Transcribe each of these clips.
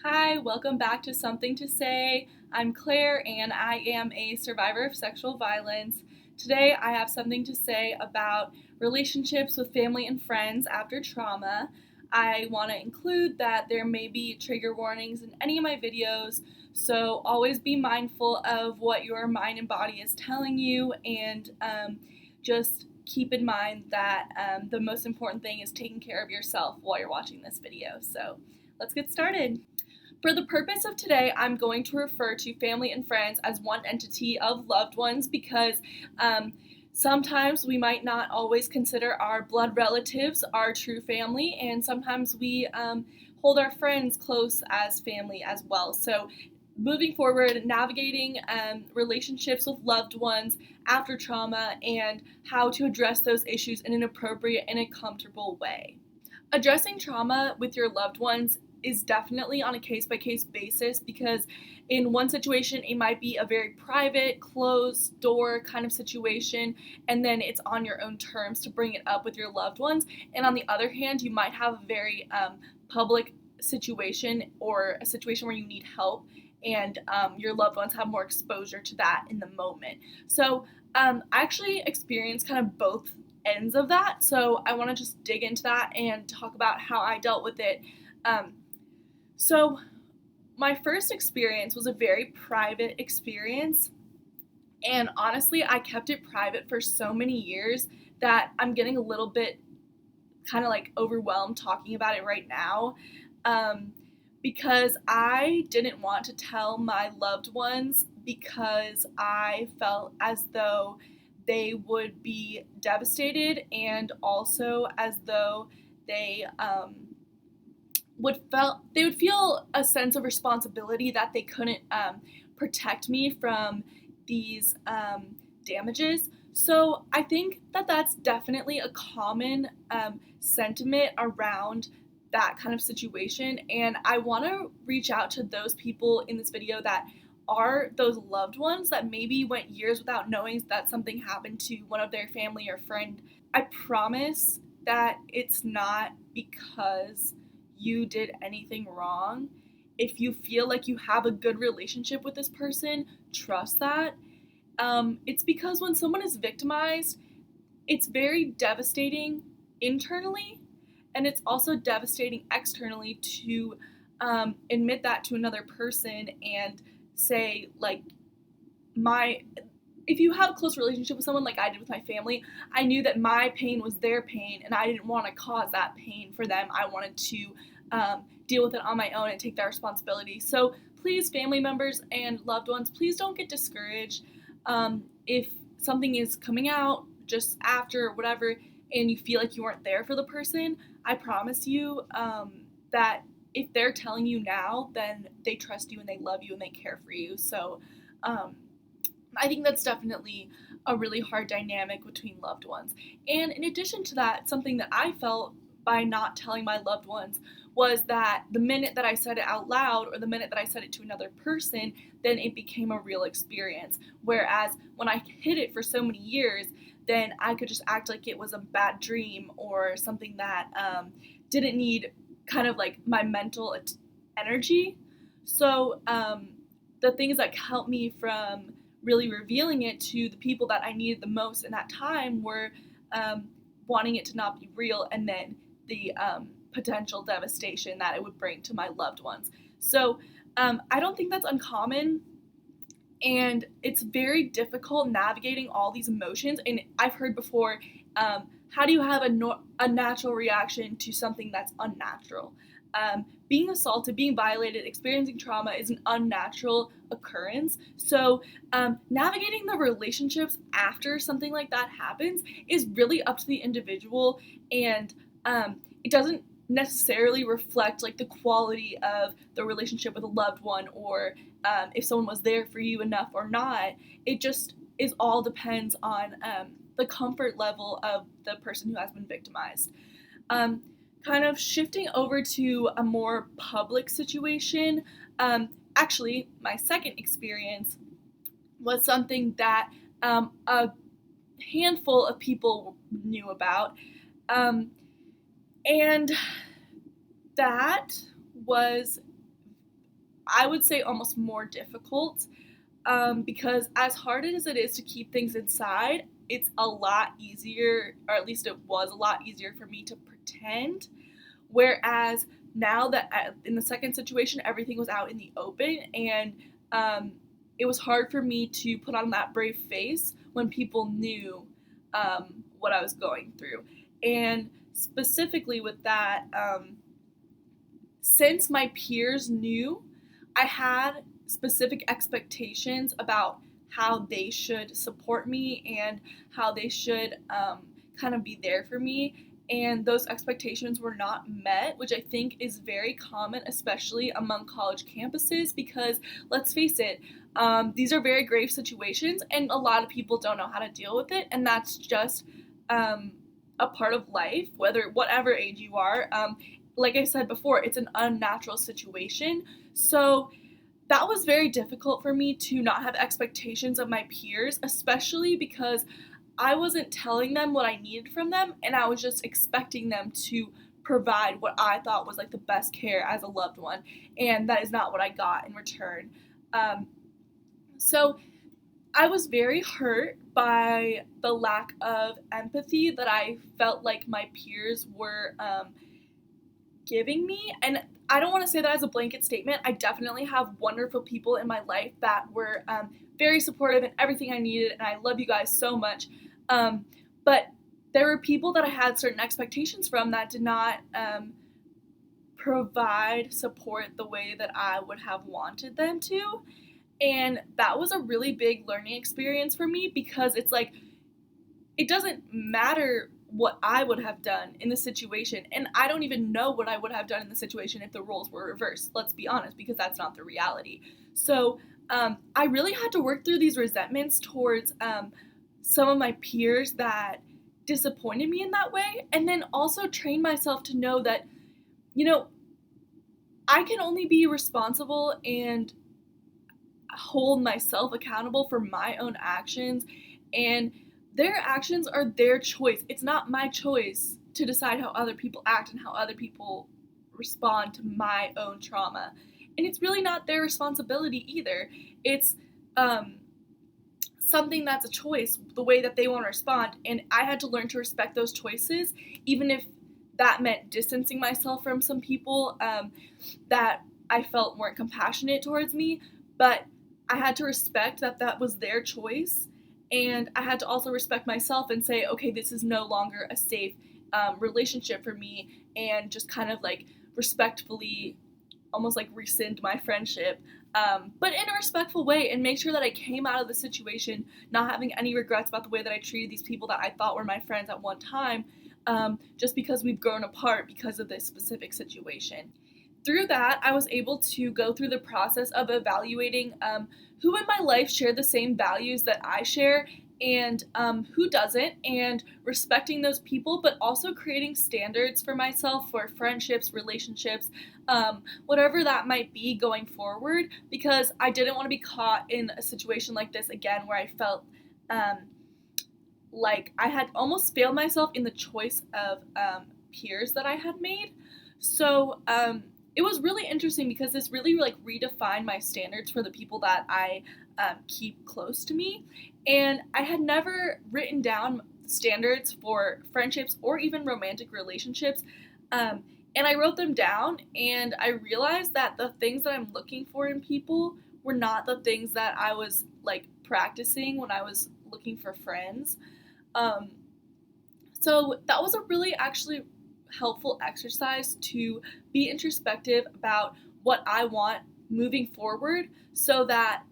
Hi, welcome back to Something to Say. I'm Claire and I am a survivor of sexual violence. Today I have something to say about relationships with family and friends after trauma. I want to include that there may be trigger warnings in any of my videos, so always be mindful of what your mind and body is telling you and just keep in mind that the most important thing is taking care of yourself while you're watching this video. So let's get started. For the purpose of today, I'm going to refer to family and friends as one entity of loved ones because um, sometimes we might not always consider our blood relatives our true family, and sometimes we hold our friends close as family as well. So, moving forward, navigating relationships with loved ones after trauma and how to address those issues in an appropriate and a comfortable way. Addressing trauma with your loved ones is definitely on a case by case basis because in one situation it might be a very private, closed door kind of situation, and then it's on your own terms to bring it up with your loved ones. And on the other hand, you might have a very public situation or a situation where you need help, and your loved ones have more exposure to that in the moment. So I actually experienced kind of both ends of that. So I want to just dig into that and talk about how I dealt with it. Um, so my first experience was a very private experience. And honestly, I kept it private for so many years that I'm getting a little bit kind of like overwhelmed talking about it right now. Um, because I didn't want to tell my loved ones because I felt as though they would be devastated and also as though they they would feel a sense of responsibility that they couldn't protect me from these damages. So I think that that's definitely a common sentiment around that kind of situation, and I want to reach out to those people in this video that are those loved ones that maybe went years without knowing that something happened to one of their family or friend. I promise that it's not because you did anything wrong. If you feel like you have a good relationship with this person, trust that. It's because when someone is victimized, it's very devastating internally, and it's also devastating externally to admit that to another person and say, like, my if you have a close relationship with someone like I did with my family, I knew that my pain was their pain and I didn't want to cause that pain for them. I wanted to deal with it on my own and take that responsibility. So please, family members and loved ones, please don't get discouraged if something is coming out just after or whatever and you feel like you weren't there for the person. I promise you that if they're telling you now, then they trust you and they love you and they care for you. So um, I think that's definitely a really hard dynamic between loved ones. And in addition to that, something that I felt by not telling my loved ones was that the minute that I said it out loud or the minute that I said it to another person, then it became a real experience. Whereas when I hid it for so many years, then I could just act like it was a bad dream or something that didn't need kind of like my mental energy. So the things that helped me from really revealing it to the people that I needed the most in that time were wanting it to not be real, and then the potential devastation that it would bring to my loved ones. So I don't think that's uncommon, and it's very difficult navigating all these emotions. And I've heard before, how do you have a natural reaction to something that's unnatural? Being assaulted, being violated, experiencing trauma is an unnatural occurrence. So, navigating the relationships after something like that happens is really up to the individual, and it doesn't necessarily reflect like the quality of the relationship with a loved one or if someone was there for you enough or not. It just is all depends on the comfort level of the person who has been victimized. Um, Kind of shifting over to a more public situation, actually, my second experience was something that a handful of people knew about. And that was I would say almost more difficult, because as hard as it is to keep things inside, it's a lot easier, or at least it was a lot easier for me to pretend. Whereas now that in the second situation, everything was out in the open, and um, it was hard for me to put on that brave face when people knew what I was going through. And specifically with that, since my peers knew, I had specific expectations about how they should support me and how they should kind of be there for me. And those expectations were not met, which I think is very common, especially among college campuses, because let's face it, these are very grave situations, and a lot of people don't know how to deal with it, and that's just um, a part of life, whatever age you are. Like I said before, it's an unnatural situation. So that was very difficult for me to not have expectations of my peers, especially because I wasn't telling them what I needed from them, and I was just expecting them to provide what I thought was like the best care as a loved one, and that is not what I got in return. Um, so I was very hurt by the lack of empathy that I felt like my peers were giving me. And I don't want to say that as a blanket statement. I definitely have wonderful people in my life that were very supportive in everything I needed, and I love you guys so much. But there were people that I had certain expectations from that did not provide support the way that I would have wanted them to. And that was a really big learning experience for me, because it's like, it doesn't matter what I would have done in the situation. And I don't even know what I would have done in the situation if the roles were reversed. Let's be honest, because that's not the reality. So I really had to work through these resentments towards some of my peers that disappointed me in that way. And then also train myself to know that, you know, I can only be responsible and hold myself accountable for my own actions, and their actions are their choice. It's not my choice to decide how other people act and how other people respond to my own trauma. And it's really not their responsibility either. It's something that's a choice, the way that they want to respond. And I had to learn to respect those choices, even if that meant distancing myself from some people that I felt weren't compassionate towards me. But I had to respect that that was their choice, and I had to also respect myself and say, okay, this is no longer a safe relationship for me, and just kind of like respectfully, almost like rescind my friendship, but in a respectful way, and make sure that I came out of the situation not having any regrets about the way that I treated these people that I thought were my friends at one time, just because we've grown apart because of this specific situation. Through that, I was able to go through the process of evaluating who in my life share the same values that I share, and who doesn't, and respecting those people, but also creating standards for myself for friendships, relationships, whatever that might be going forward, because I didn't want to be caught in a situation like this again where I felt um, like I had almost failed myself in the choice of peers that I had made. So it was really interesting because this really like redefined my standards for the people that I keep close to me. And I had never written down standards for friendships or even romantic relationships. And I wrote them down, and I realized that the things that I'm looking for in people were not the things that I was like practicing when I was looking for friends. Um, so that was a really actually helpful exercise to be introspective about what I want moving forward, so that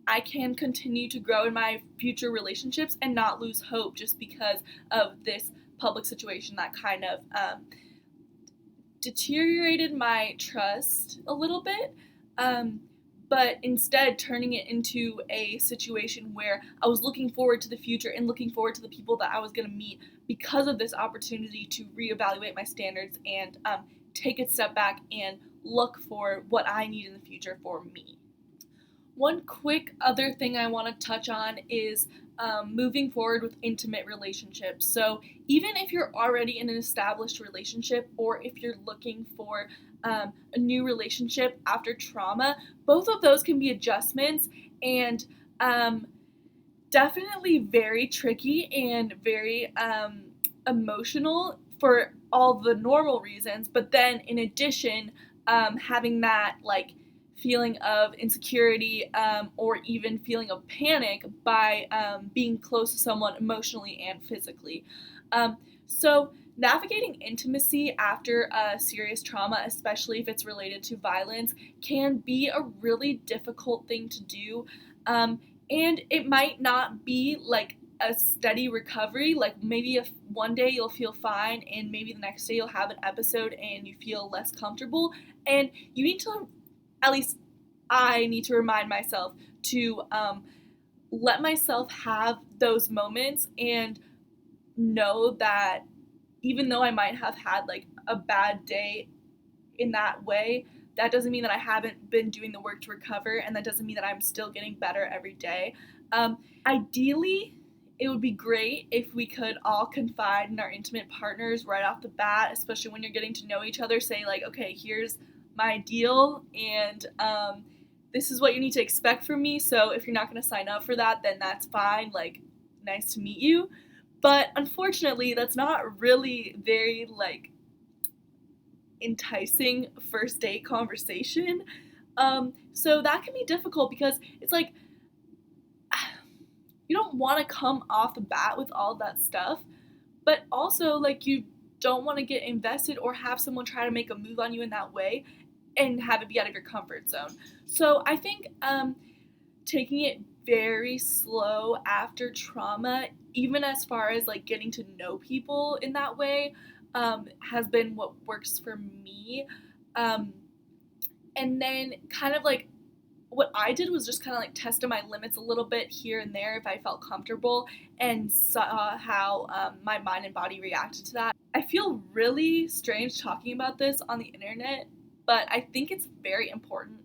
I can continue to grow in my future relationships and not lose hope just because of this public situation that kind of deteriorated my trust a little bit. But instead turning it into a situation where I was looking forward to the future and looking forward to the people that I was going to meet because of this opportunity to reevaluate my standards and take a step back and look for what I need in the future for me. One quick other thing I want to touch on is moving forward with intimate relationships. So, even if you're already in an established relationship or if you're looking for a new relationship after trauma, both of those can be adjustments and um, definitely very tricky and very emotional for all the normal reasons. But then, in addition, having that like feeling of insecurity or even feeling of panic by being close to someone emotionally and physically. So, navigating intimacy after a serious trauma, especially if it's related to violence, can be a really difficult thing to do. Um, and it might not be like a steady recovery. Like maybe if one day you'll feel fine, and maybe the next day you'll have an episode and you feel less comfortable. And you need to, at least I need to remind myself to let myself have those moments and know that even though I might have had like a bad day in that way, that doesn't mean that I haven't been doing the work to recover, and that doesn't mean that I'm still getting better every day. Um, Ideally, it would be great if we could all confide in our intimate partners right off the bat, especially when you're getting to know each other. Say, like, okay, here's my deal, and this is what you need to expect from me. So if you're not going to sign up for that, then that's fine. Like, nice to meet you. But unfortunately, that's not really very like enticing first date conversation. So that can be difficult because it's like you don't want to come off the bat with all that stuff, but also like you don't want to get invested or have someone try to make a move on you in that way and have it be out of your comfort zone. So I think taking it very slow after trauma, even as far as like getting to know people in that way, has been what works for me. Um, and then kind of like what I did was just kind of like tested my limits a little bit here and there if I felt comfortable and saw how my mind and body reacted to that. I feel really strange talking about this on the internet, but I think it's very important.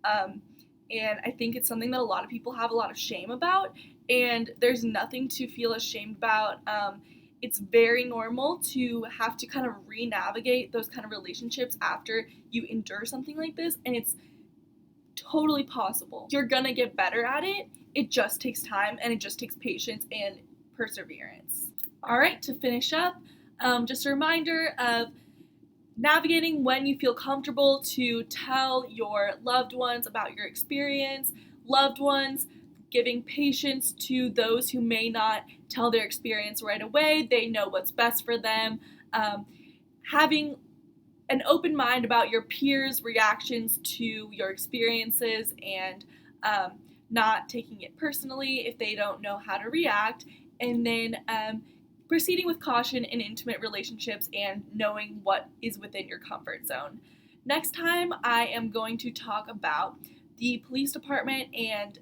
Um, and I think it's something that a lot of people have a lot of shame about, and there's nothing to feel ashamed about. It's very normal to have to kind of re navigate those kind of relationships after you endure something like this, and it's totally possible. You're gonna get better at it. It just takes time and it just takes patience and perseverance. All right, to finish up, just a reminder of navigating when you feel comfortable to tell your loved ones about your experience, loved ones giving patience to those who may not tell their experience right away. They know what's best for them. Having an open mind about your peers' reactions to your experiences and not taking it personally if they don't know how to react, and then proceeding with caution in intimate relationships and knowing what is within your comfort zone. Next time, I am going to talk about the police department and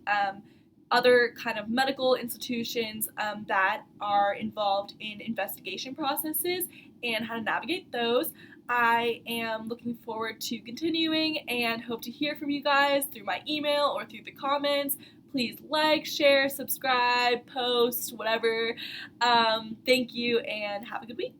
other kind of medical institutions that are involved in investigation processes and how to navigate those. I am looking forward to continuing and hope to hear from you guys through my email or through the comments. Please like, share, subscribe, post, whatever. Thank you and have a good week.